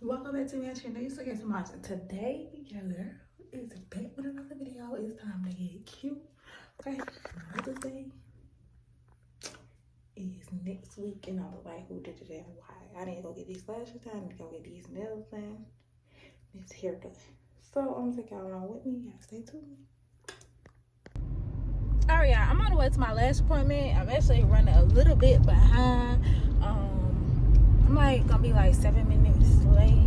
Welcome back to my channel. You still get to watch today. Your girl is back with another video. It's time to get cute. Okay, Mother's Day is next week, and I was like, who did it and why? I didn't go get these lashes done. I didn't go get these nails done. This hair done. So I'm gonna take y'all along with me. Y'all stay tuned. All right, y'all. I'm on the way to my lash appointment. I'm actually running a little bit behind. I'm like gonna be like 7 minutes late,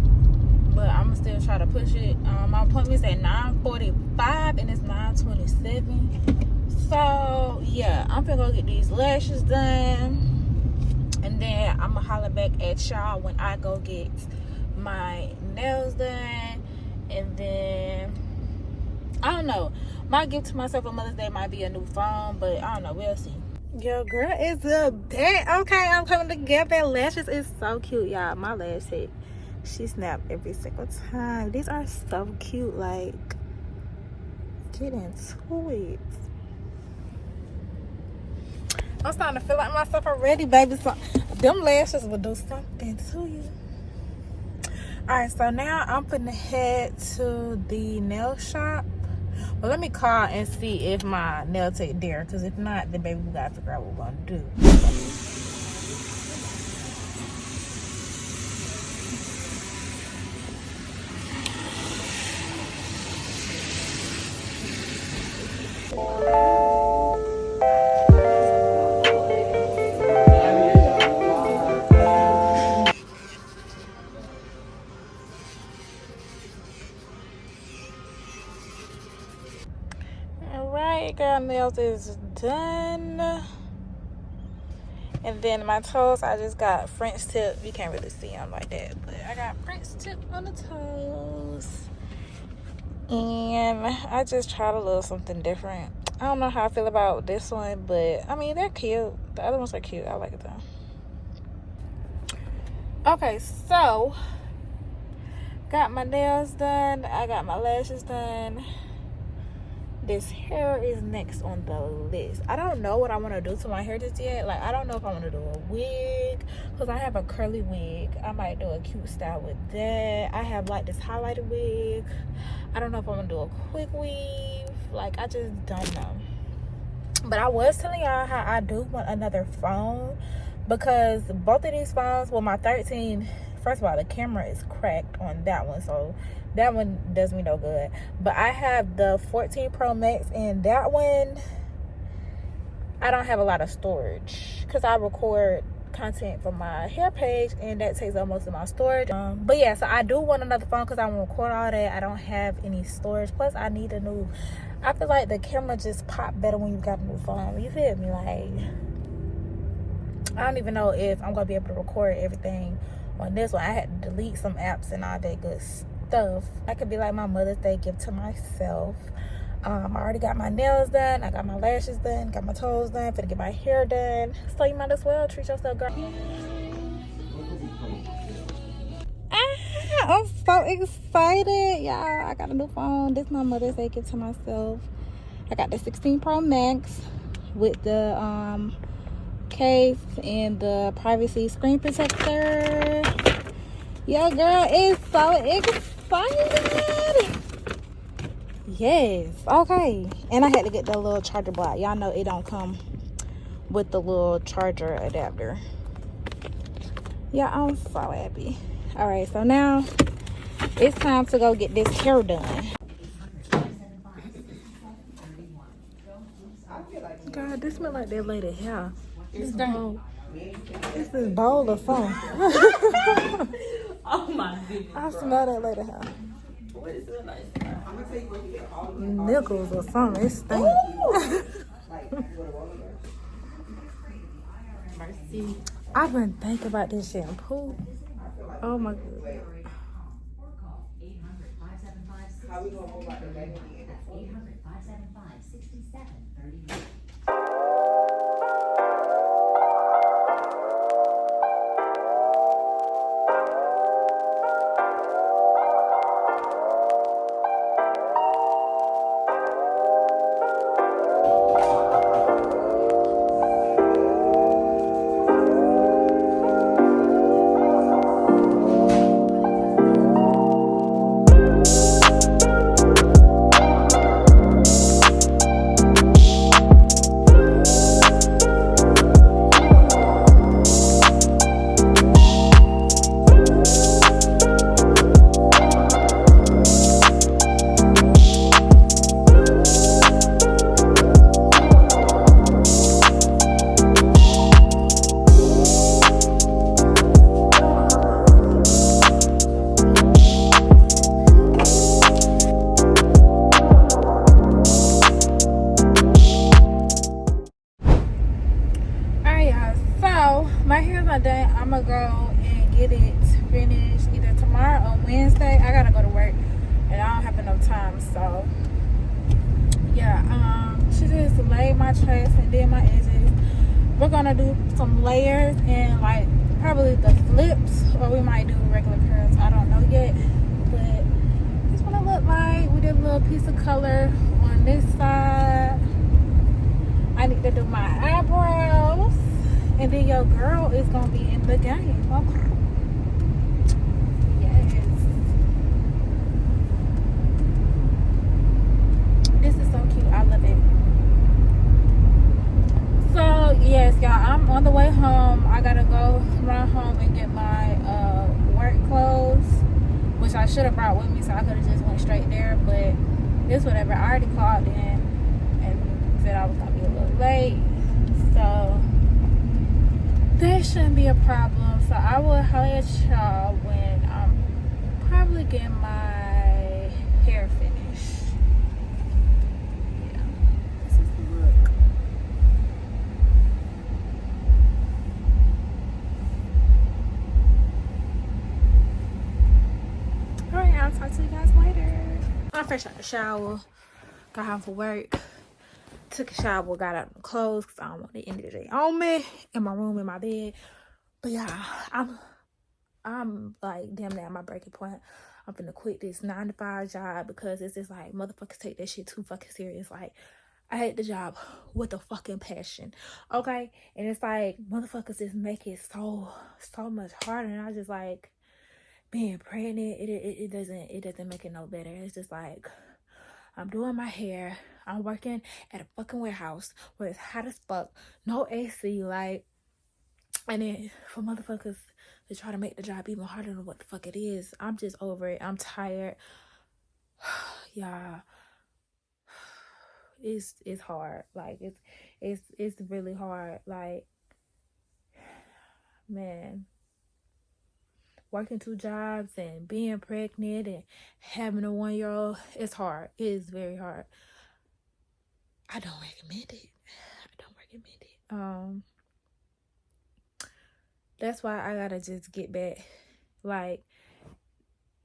but I'm gonna still try to push it. My appointment's at 9:45 and it's 9:27. So yeah, I'm gonna go get these lashes done, and then I'm gonna holler back at y'all when I go get my nails done. And then I don't know, my gift to myself on Mother's Day might be a new phone, but I don't know, we'll see. Yo, girl is up there. Okay, I'm coming to get that. Lashes is so cute, y'all. My lash head, she snapped every single time. These are so cute. Like, get into it. I'm starting to feel like myself already, baby. So them lashes will do something to you. All right, so now I'm finna head to the nail shop. Well, let me call and see if my nail tech there, because if not, then baby, we gotta figure out what we're gonna do. All right, girl, nails is done. And then my toes, I just got French tip. You can't really see them like that, but I got French tip on the toes. And I just tried a little something different. I don't know how I feel about this one, but I mean, they're cute. The other ones are cute. I like them. Okay, so got my nails done. I got my lashes done. This hair is next on the list. I don't know what I want to do to my hair just yet. Like, I don't know if I want to do a wig, because I have a curly wig. I might do a cute style with that. I have like this highlighted wig. I don't know if I'm gonna do a quick weave. Like, I just don't know. But I was telling y'all how I do want another phone, because both of these phones, well, my 13, first of all, the camera is cracked on that one, so that one does me no good. But I have the 14 Pro Max, and that one, I don't have a lot of storage, because I record content for my hair page, and that takes up most of my storage. But yeah, so I do want another phone, because I want to record all that. I don't have any storage. Plus, I need a new, I feel like the camera just pop better when you got a new phone. You feel me? Like, I don't even know if I'm gonna be able to record everything on this one. I had to delete some apps and all that good stuff. I could be like my Mother's Day gift to myself. I already got my nails done. I got my lashes done. Got my toes done. Finna get my hair done. So you might as well treat yourself, girl. I'm so excited, y'all. I got a new phone. This is my Mother's Day gift to myself. I got the 16 Pro Max with the case and the privacy screen protector. Yo, girl is so excited. Yes. Okay. And I had to get the little charger block. Y'all know it don't come with the little charger adapter. Yeah, I'm so happy. All right, so now it's time to go get this hair done. God, this smells like that lady hair. This is bowl of something. Oh my goodness. I smell that lady hair. What is it like? Nickels or something. It stinks. Mercy. I've been thinking about this shampoo. Oh my god. How we gonna move out the baby? 800-575-6730. Wednesday, I gotta go to work and I don't have enough time. So yeah, she just laid my trays and did my edges. We're gonna do some layers and like probably the flips, or we might do regular curls. I don't know yet, but this is what it look like. We did a little piece of color on this side. I need to do my eyebrows, and then your girl is gonna be in the game. Okay. Yes. This is so cute. I love it. So yes, y'all, I'm on the way home. I gotta go run home and get my work clothes, which I should have brought with me, so I could have just went straight there. But it's whatever. I already called in and said I was gonna be a little late, so that shouldn't be a problem. So I will holler at y'all when I'm probably getting my hair finished. Yeah, this is the look. Alright, I'll talk to you guys later. I'm fresh out the shower. Got home for work. Took a shower, got out of clothes because I don't want the end of the day on me. In my room, in my bed. But yeah, I'm like damn near at my breaking point. I'm finna quit this 9-to-5 job because it's just like motherfuckers take that shit too fucking serious. Like, I hate the job with a fucking passion. Okay? And it's like motherfuckers just make it so much harder. And I just like being pregnant, it doesn't make it no better. It's just like I'm doing my hair, I'm working at a fucking warehouse where it's hot as fuck, no AC, like, and then for motherfuckers to try to make the job even harder than what the fuck it is. I'm just over it. I'm tired. Yeah, it's hard. Like it's really hard. Like, man, working 2 jobs and being pregnant and having a 1-year-old, it's hard. It is very hard. I don't recommend it. That's why I gotta just get back. Like,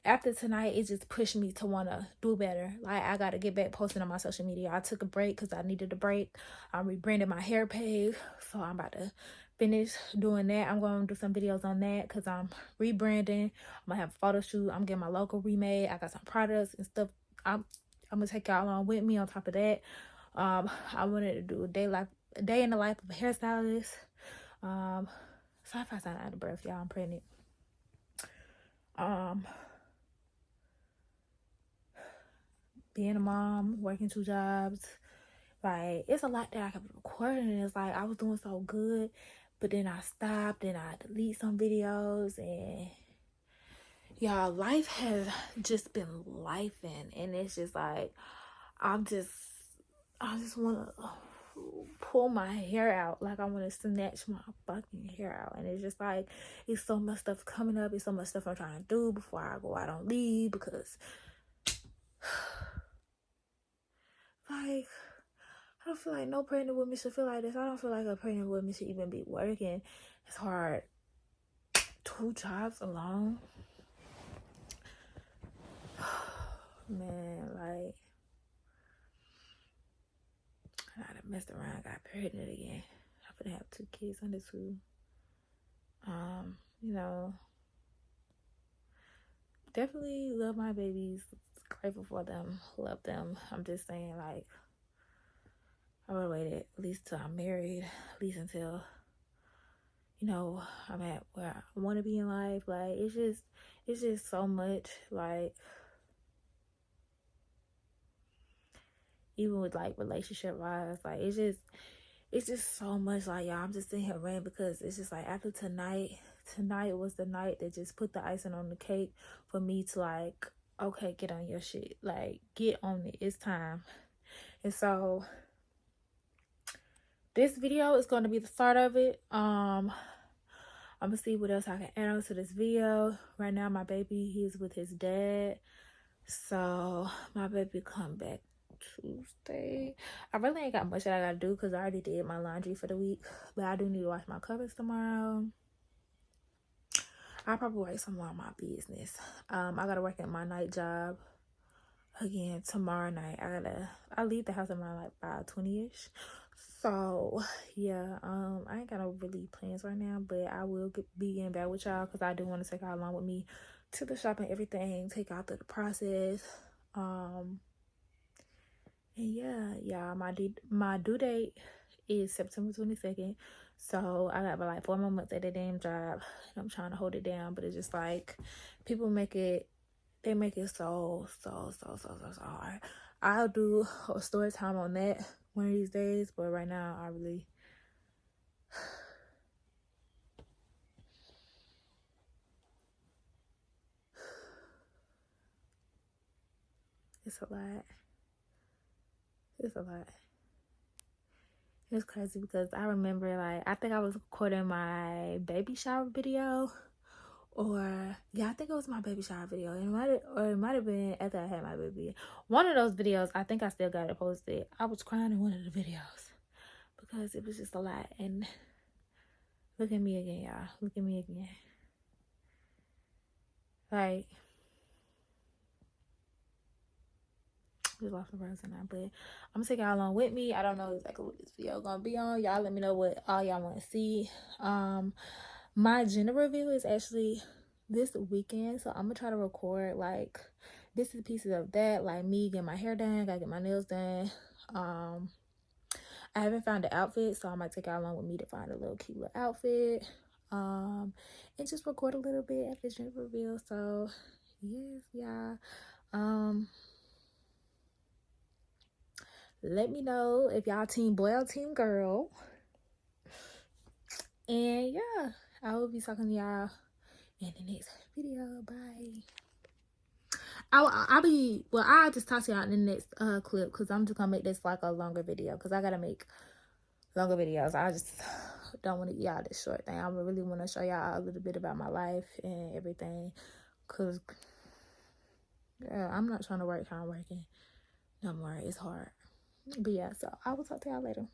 after tonight, it just pushed me to want to do better. Like, I gotta get back posting on my social media. I took a break because I needed a break. I'm rebranding my hair page, so I'm about to finish doing that. I'm going to do some videos on that because I'm rebranding. I'm gonna have a photo shoot. I'm getting my logo remade. I got some products and stuff. I'm gonna take y'all along with me. On top of that, I wanted to do a day in the life of a hairstylist. So if I sound out of breath, y'all, I'm pregnant. Being a mom, working 2 jobs, like, it's a lot that I could be recording, and it's like I was doing so good, but then I stopped and I delete some videos, and y'all, life has just been lifing, and it's just like I just want to pull my hair out. Like, I want to snatch my fucking hair out, and it's just like it's so much stuff coming up. It's so much stuff I'm trying to do before I go out on leave, because like, I don't feel like no pregnant woman should feel like this. I don't feel like a pregnant woman should even be working. It's hard. 2 jobs alone. Man, like, I done messed around, got pregnant again. I'm gonna have 2 kids under 2. You know, definitely love my babies. Grateful for them. Love them. I'm just saying, like, I would have waited at least till I'm married. At least until, you know, I'm at where I want to be in life. Like, it's just so much. Like, even with like relationship wise, like, it's just so much. Like, y'all, I'm just sitting here ranting because it's just like after tonight was the night that just put the icing on the cake for me to like, okay, get on your shit. Like, get on it. It's time. And so this video is going to be the start of it. I'm gonna see what else I can add on to this video. Right now, my baby, he's with his dad. So my baby come back Tuesday. I really ain't got much that I gotta do because I already did my laundry for the week, but I do need to wash my covers tomorrow. I'll probably write some more on my business. I gotta work at my night job again tomorrow night. I leave the house around like 5:20ish. So yeah, I ain't got no really plans right now, but I will be getting back with y'all because I do want to take y'all along with me to the shop and everything, take y'all through the process. And yeah, my due date is September 22nd. So I got about like 4 more months at the damn job. I'm trying to hold it down, but it's just like people make it so hard. I'll do a story time on that one of these days, but right now I really it's a lot. It's crazy because I remember like I think I was recording my baby shower video, or yeah, I think it was my baby shower video. It might have been after I had my baby. One of those videos, I think I still got it posted. I was crying in one of the videos because it was just a lot. And look at me again, y'all. Look at me again. Like, we lost my person now, but I'm gonna take y'all along with me. I don't know exactly what this video gonna be on. Y'all let me know what all y'all want to see. My gender reveal is actually this weekend, so I'm gonna try to record like bits and pieces of that, like me getting my hair done, gotta get my nails done. I haven't found an outfit, so I might take y'all along with me to find a little cute little outfit. And just record a little bit at the gender reveal. So yes, y'all. Let me know if y'all team boy or team girl. And yeah, I will be talking to y'all in the next video. Bye. I'll just talk to y'all in the next clip because I'm just gonna make this like a longer video because I gotta make longer videos. I just don't want to get y'all this short thing. I really want to show y'all a little bit about my life and everything because girl, I'm not trying to work how I'm working no more. It's hard. But yeah, so I will talk to y'all later.